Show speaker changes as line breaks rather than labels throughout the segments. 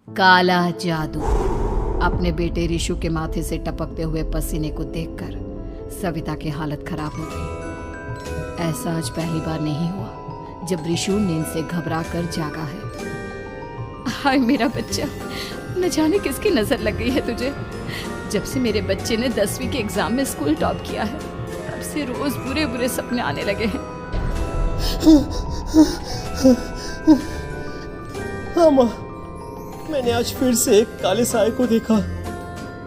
काला जादू। अपने बेटे ऋषु के माथे से टपकते हुए पसीने को देखकर सविता की हालत खराब हो गई। ऐसा आज पहली बार नहीं हुआ जब ऋषु नींद से घबरा कर जागा है। हाय मेरा बच्चा, न जाने किसकी नजर लग गई है तुझे। जब से मेरे बच्चे ने 10वीं के एग्जाम में स्कूल टॉप किया है तब से रोज बुरे बुरे सपने आने लगे हैं।
हाँ माँ, मैंने आज फिर से एक काले साए को देखा।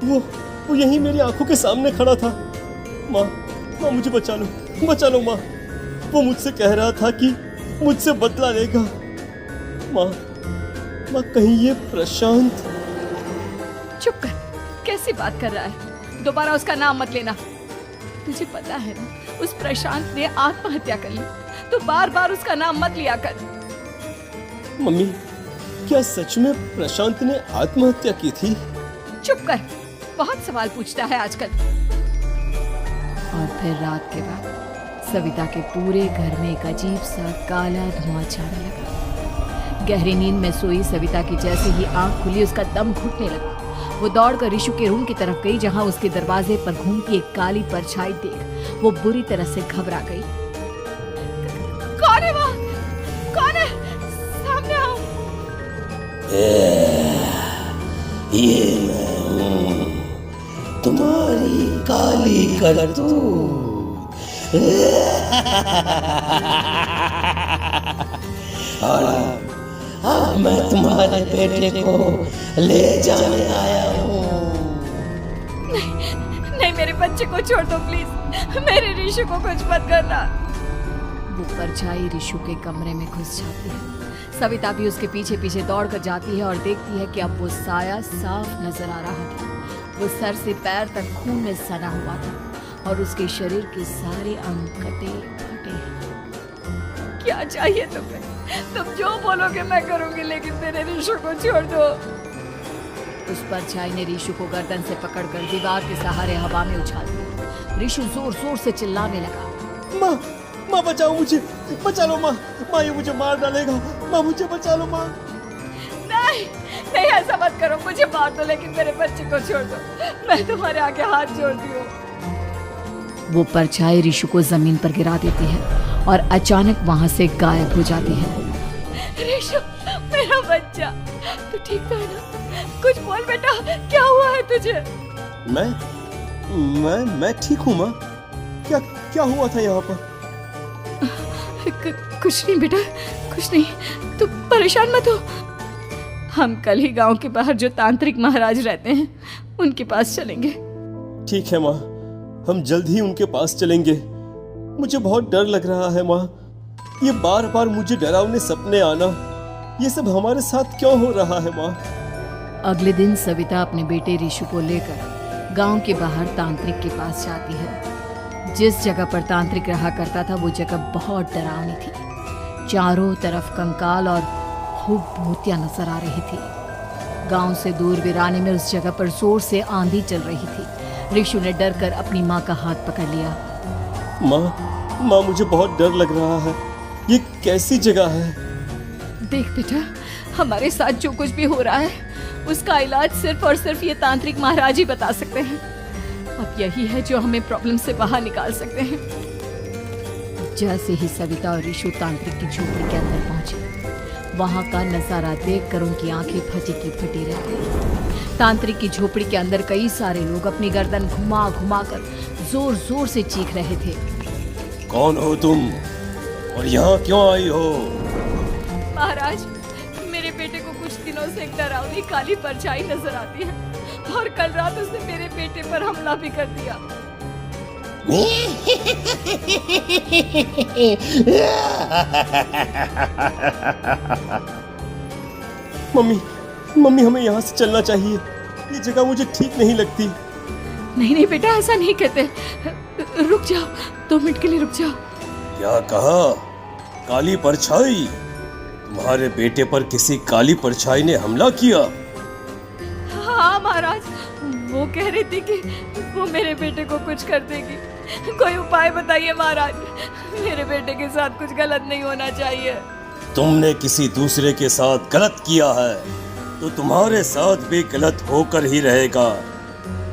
वो यहीं मेरी आंखों के सामने खड़ा था। माँ मुझे बचा लो माँ। वो मुझसे कह रहा था कि मुझसे बदला लेगा। माँ कहीं ये प्रशांत।
चुप कर, कैसी बात कर रहा है? दोबारा उसका नाम मत लेना। तुझे पता है ना, उस प्रशांत ने आत्महत्या कर ली, तो बार बार उसका नाम मत लिया कर।
मम्मी, क्या सच में प्रशांत ने आत्महत्या की थी?
चुप कर, बहुत सवाल पूछता है आजकल। और फिर रात के बाद सविता के पूरे घर में एक अजीब सा काला धुआं छाने लगा। गहरी नींद में सोई सविता की जैसे ही आंख खुली उसका दम घुटने लगा। वो दौड़कर ऋषु के रूम की तरफ गई जहां उसके दरवाजे पर घूमती एक काली परछाई देख वो बुरी तरह से घबरा गई। कौन है वहाँ? कौन है? सामने आओ।
ये मैं हूँ, तुम्हारी काली करतूत। और अब मैं तुम्हारे बेटे को ले जाने आया हूँ।
नहीं, मेरे बच्चे को छोड़ दो प्लीज। मेरे ऋषु को कुछ मत करना। वो परछाई ऋषु के कमरे में घुस जाती है। सविता भी उसके पीछे पीछे दौड़कर जाती है और देखती है कि अब वो साया साफ नजर आ रहा था। वो सर से पैर तक खून में सना हुआ था और उसके शरीर के सारे अंग कटे फटे हैं। क्या चाहिए तुम्हें? तुम जो बोलोगे मैं करूंगी, लेकिन मेरे ऋषु को छोड़ दो। उस परछाई ने ऋषु को गर्दन से पकड़कर दीवार के सहारे हवा में उछाल दिया। ऋषु जोर जोर से चिल्लाने लगा।
माँ बचाओ मुझे, बचा लो माँ। ये मुझे मार डालेगा। माँ मुझे बचा लो माँ।
नहीं, ऐसा मत करो। मुझे मार दो लेकिन मेरे बच्चे को छोड़ दो। मैं तुम्हारे आगे हाथ जोड़ती हूँ। वो परछाई ऋषु को जमीन पर गिरा देती है और अचानक वहां से गायब हो जाती है। ऋषु, मेरा बच्चा, तू ठीक तो है ना? कुछ बोल बेटा, क्या हुआ है तुझे?
मैं ठीक हूँ माँ। क्या हुआ था यहाँ पर?
कुछ नहीं बेटा, कुछ नहीं। तू परेशान मत हो। हम कल ही गांव के बाहर जो तांत्रिक महाराज रहते हैं उनके पास चलेंगे।
ठीक है माँ, हम जल्द ही उनके पास चलेंगे। मुझे बहुत डर लग रहा है माँ। ये बार बार मुझे डरावने सपने आना, ये सब हमारे साथ क्यों हो रहा है माँ?
अगले दिन सविता अपने बेटे ऋषु को लेकर गांव के बाहर तांत्रिक के पास जाती है। जिस जगह पर तांत्रिक रहा करता था वो जगह बहुत डरावनी थी। चारों तरफ कंकाल और खूब भूतियां नजर आ रही थी। गांव से दूर वीराने में उस जगह पर जोर से आंधी चल रही थी। ऋषु ने डर कर अपनी माँ का हाथ पकड़ लिया।
माँ मुझे बहुत डर लग रहा है। ये कैसी जगह है?
देख बेटा, हमारे साथ जो कुछ भी हो रहा है उसका इलाज सिर्फ और सिर्फ ये तांत्रिक महाराज ही बता सकते हैं। अब यही है जो हमें प्रॉब्लम से बाहर निकाल सकते हैं। जैसे ही सविता और ऋषु तांत्रिक की झोपड़ी के अंदर पहुंचे, वहां का नजारा देखकर उनकी आंखें फटी की फटी रह गई। तांत्रिक की झोपड़ी के अंदर कई सारे लोग अपनी गर्दन घुमा घुमा कर जोर जोर से चीख रहे थे।
कौन हो तुम और यहाँ क्यों आई हो?
महाराज, मेरे बेटे को कुछ दिनों से एक डरावनी काली परछाई नजर आती है और कल रात उसने मेरे बेटे पर हमला भी कर दिया।
मम्मी हमें यहाँ से चलना चाहिए। ये जगह मुझे ठीक नहीं लगती।
नहीं बेटा, ऐसा नहीं कहते। रुक जाओ, 2 मिनट के लिए रुक जाओ।
क्या कहा? काली परछाई? तुम्हारे बेटे पर किसी काली परछाई ने हमला किया?
हाँ महाराज, वो कह रही थी कि वो मेरे बेटे को कुछ कर देगी। कोई उपाय बताइए महाराज, मेरे बेटे के साथ कुछ गलत नहीं होना चाहिए।
तुमने किसी दूसरे के साथ गलत किया है। तो तुम्हारे साथ भी गलत होकर ही रहेगा।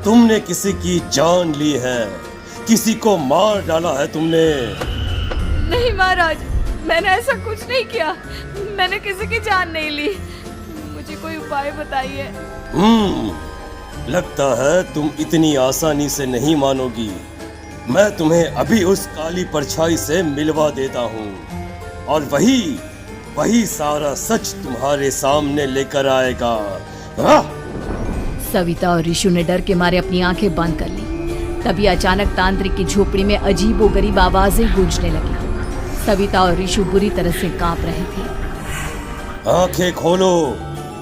तुमने किसी की जान ली है, किसी को मार डाला है तुमने।
नहीं महाराज, मैंने ऐसा कुछ नहीं किया। मैंने किसी की जान नहीं ली। मुझे कोई उपाय बताइए।
लगता है तुम इतनी आसानी से नहीं मानोगी। मैं तुम्हें अभी उस काली परछाई से मिलवा देता हूँ और वही सारा सच तुम्हारे सामने लेकर आएगा।
सविता और ऋषु ने डर के मारे अपनी आंखें बंद कर ली। तभी अचानक तांत्रिक की झोपड़ी में अजीबोगरीब आवाजें गूंजने लगी। सविता और ऋषु बुरी तरह से कांप रहे थे।
आंखें खोलो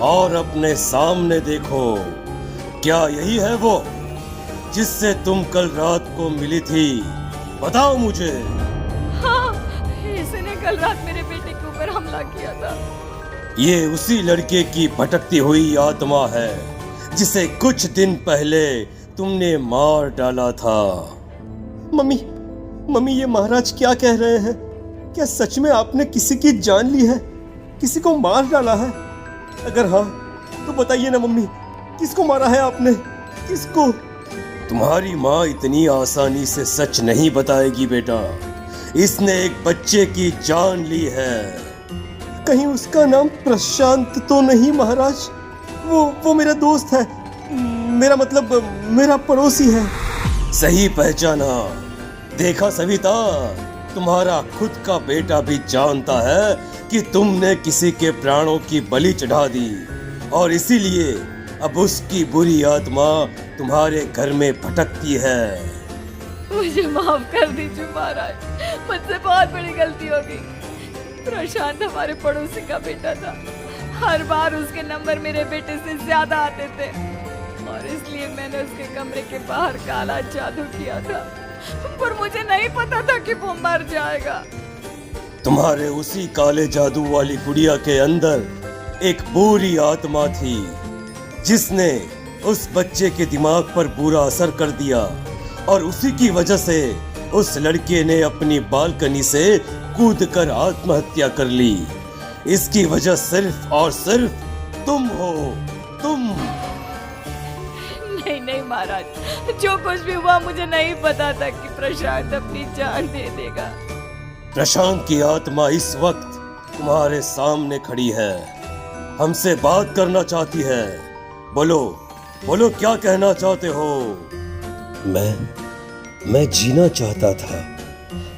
और अपने सामने देखो। क्या यही है वो जिससे तुम कल रात को मिली थी? बताओ मुझे।
हाँ, इसने कल रात मेरे बेटे के ऊपर हमला किया था।
ये उसी लड़के की भटकती हुई आत्मा है जिसे कुछ दिन पहले तुमने मार डाला था। मम्मी, ये महाराज क्या कह रहे हैं? क्या सच में आपने किसी की जान ली है, किसी को मार डाला है? अगर हाँ तो बताइए ना मम्मी, किसको मारा है आपने? किसको? तुम्हारी माँ इतनी आसानी से सच नहीं बताएगी बेटा। इसने एक बच्चे की जान ली है। कहीं उसका नाम प्रशांत तो नहीं महाराज? वो मेरा दोस्त है, मेरा मतलब मेरा पड़ोसी है। सही पहचाना। देखा सविता, तुम्हारा खुद का बेटा भी जानता है कि तुमने किसी के प्राणों की बलि चढ़ा दी और इसीलिए अब उसकी बुरी आत्मा तुम्हारे घर में भटकती है।
मुझे माफ कर दीजिए महाराज, मुझसे बहुत बड़ी गलती हो गई। प्रशांत हमारे पड़ोसी का बेटा था। हर बार उसके नंबर मेरे बेटे से ज्यादा आते थे और इसलिए मैंने उसके कमरे के बाहर काला जादू किया था, पर मुझे नहीं पता था कि वो मर जाएगा।
तुम्हारे उसी काले जादू वाली गुड़िया के अंदर एक बुरी आत्मा थी जिसने उस बच्चे के दिमाग पर बुरा असर कर दिया और उसी की वजह से उस लड़के ने अपनी बालकनी से कूदकर आत्महत्या कर ली। इसकी वजह सिर्फ और सिर्फ तुम हो, तुम।
नहीं महाराज, जो कुछ भी हुआ मुझे नहीं पता था कि प्रशांत अपनी जान दे देगा।
प्रशांत की आत्मा इस वक्त तुम्हारे सामने खड़ी है, हमसे बात करना चाहती है। बोलो क्या कहना चाहते हो? मैं जीना चाहता था,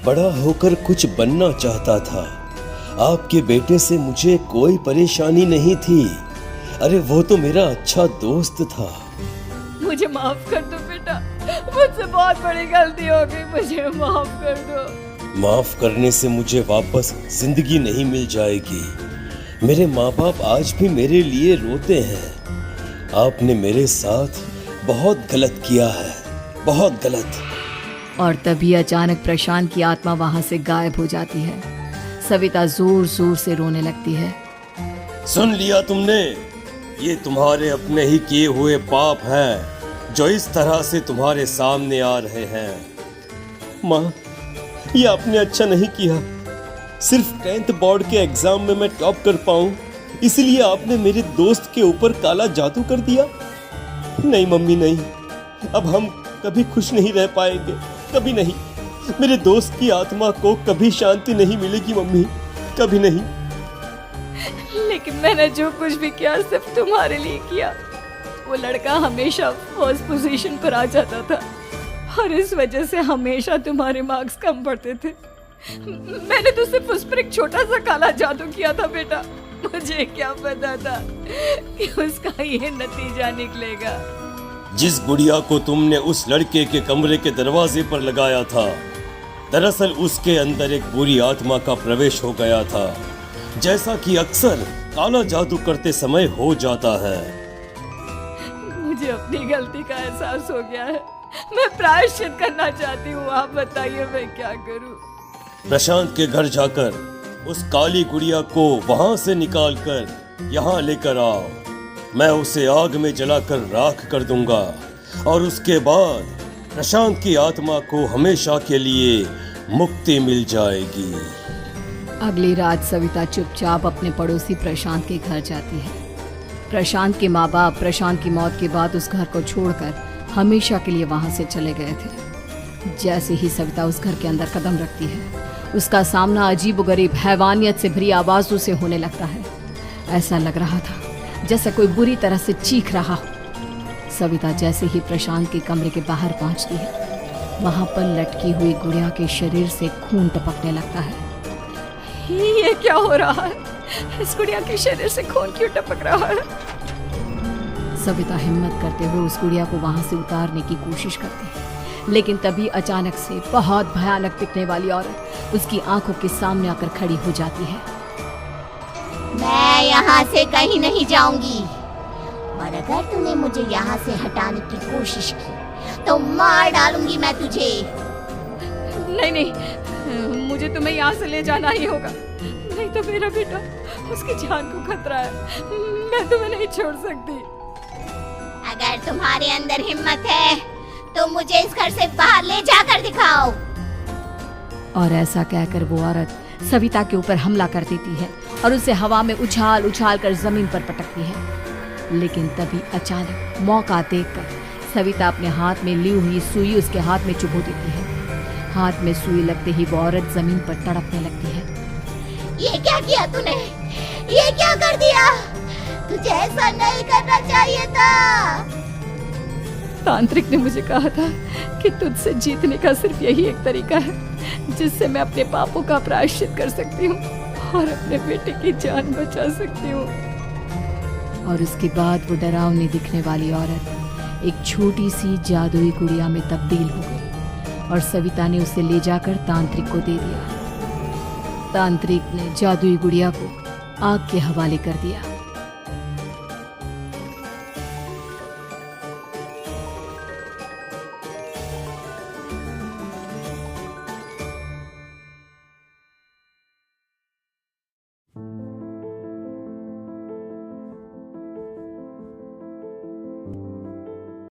बड़ा होकर कुछ बनना चाहता था। आपके बेटे से मुझे कोई परेशानी नहीं थी। अरे वो तो मेरा अच्छा दोस्त था।
मुझे माफ कर दो बेटा, मुझसे बहुत बड़ी गलती हो गई, मुझे माफ कर दो।
माफ करने से मुझे वापस जिंदगी नहीं मिल जाएगी। मेरे माँ बाप आज भी मेरे लिए रोते हैं। आपने मेरे साथ बहुत गलत किया है, बहुत गलत।
और तभी अचानक प्रशांत की आत्मा वहां से गायब हो जाती है। सविता जोर जोर से रोने लगती है।
सुन लिया तुमने? ये तुम्हारे अपने ही किए हुए पाप हैं जो इस तरह से तुम्हारे सामने आ रहे हैं। माँ, ये आपने अच्छा नहीं किया। सिर्फ 10th बोर्ड के एग्जाम में मैं टॉप कर पाऊं, इसलिए आपने मेरे दोस्त के ऊपर काला जादू कर दिया। नहीं मम्मी, नहीं, अब हम कभी खुश नहीं रह पाएंगे, कभी नहीं। मेरे दोस्त की आत्मा को कभी शांति नहीं मिलेगी मम्मी, कभी नहीं।
लेकिन मैंने जो कुछ भी किया सिर्फ तुम्हारे लिए किया। वो लड़का हमेशा फर्स्ट पोजीशन पर आ जाता था और इस वजह से हमेशा तुम्हारे मार्क्स कम पड़ते थे। मैंने तो सिर्फ उस पर एक छोटा सा काला जादू किया था बेटा। मुझे क्या पता था कि उसका ये नतीजा निकलेगा।
जिस गुड़िया को तुमने उस लड़के के कमरे के दरवाजे पर लगाया था, दरअसल उसके अंदर एक बुरी आत्मा का प्रवेश हो गया था, जैसा कि अक्सर काला जादू करते समय हो जाता है।
मुझे अपनी गलती का एहसास हो गया है। मैं प्रायश्चित करना चाहती हूँ, आप बताइए मैं क्या करूँ?
प्रशांत के घर जाकर उस काली गुड़िया को वहां से निकालकर यहाँ लेकर आओ। मैं उसे आग में जलाकर राख कर दूंगा और उसके बाद प्रशांत की आत्मा को हमेशा के लिए मुक्ति मिल जाएगी।
अगली रात सविता चुपचाप अपने पड़ोसी प्रशांत के घर जाती है। प्रशांत के माँ बाप प्रशांत की मौत के बाद उस घर को छोड़कर हमेशा के लिए वहां से चले गए थे। जैसे ही सविता उस घर के अंदर कदम रखती है, उसका सामना अजीबोगरीब हैवानियत से भरी आवाजों से होने लगता है। ऐसा लग रहा था जैसे कोई बुरी तरह से चीख रहा हो। सविता जैसे ही प्रशांत के कमरे के बाहर पहुंचती है, वहां पर लटकी हुई गुड़िया के शरीर से खून टपकने लगता है। ये क्या हो रहा है? इस गुड़िया के शरीर से खून क्यों टपक रहा है? सविता हिम्मत करते हुए उस गुड़िया को वहां से उतारने की कोशिश करती है, लेकिन तभी अचानक से बहुत भयानक दिखने वाली औरत उसकी आंखों के सामने आकर खड़ी हो जाती है।
मैं यहाँ से कहीं नहीं जाऊंगी, और अगर तूने मुझे यहाँ से हटाने की कोशिश की तो मार डालूंगी मैं तुझे।
नहीं नहीं, मुझे तुम्हें यहाँ से ले जाना ही होगा, नहीं तो मेरा बेटा, उसकी जान को खतरा है। मैं तुम्हें नहीं छोड़ सकती।
अगर तुम्हारे अंदर हिम्मत है तो मुझे इस घर से बाहर ले जाकर दिखाओ।
और ऐसा कहकर वो औरत सविता के ऊपर हमला कर देती है और उसे हवा में उछाल उछाल कर जमीन पर पटकती है। लेकिन तभी अचानक मौका देखकर सविता अपने हाथ में ली हुई सुई उसके हाथ में चुभो देती है। हाथ में सुई लगते ही वो औरत जमीन पर तड़पने लगती है।
ये क्या किया तूने? ये क्या कर दिया? तुझे ऐसा नहीं करना चाहिए था।
तांत्रिक ने मुझे कहा था कि तुझसे जीतने का सिर्फ यही एक तरीका है जिससे मैं अपने पापों का प्रायश्चित कर सकती हूँ और अपने बेटे की जान बचा सकती हूँ। और उसके बाद वो डरावनी दिखने वाली औरत एक छोटी सी जादुई गुड़िया में तब्दील हो गई और सविता ने उसे ले जाकर तांत्रिक को दे दिया। तांत्रिक ने जादुई गुड़िया को आग के हवाले कर दिया।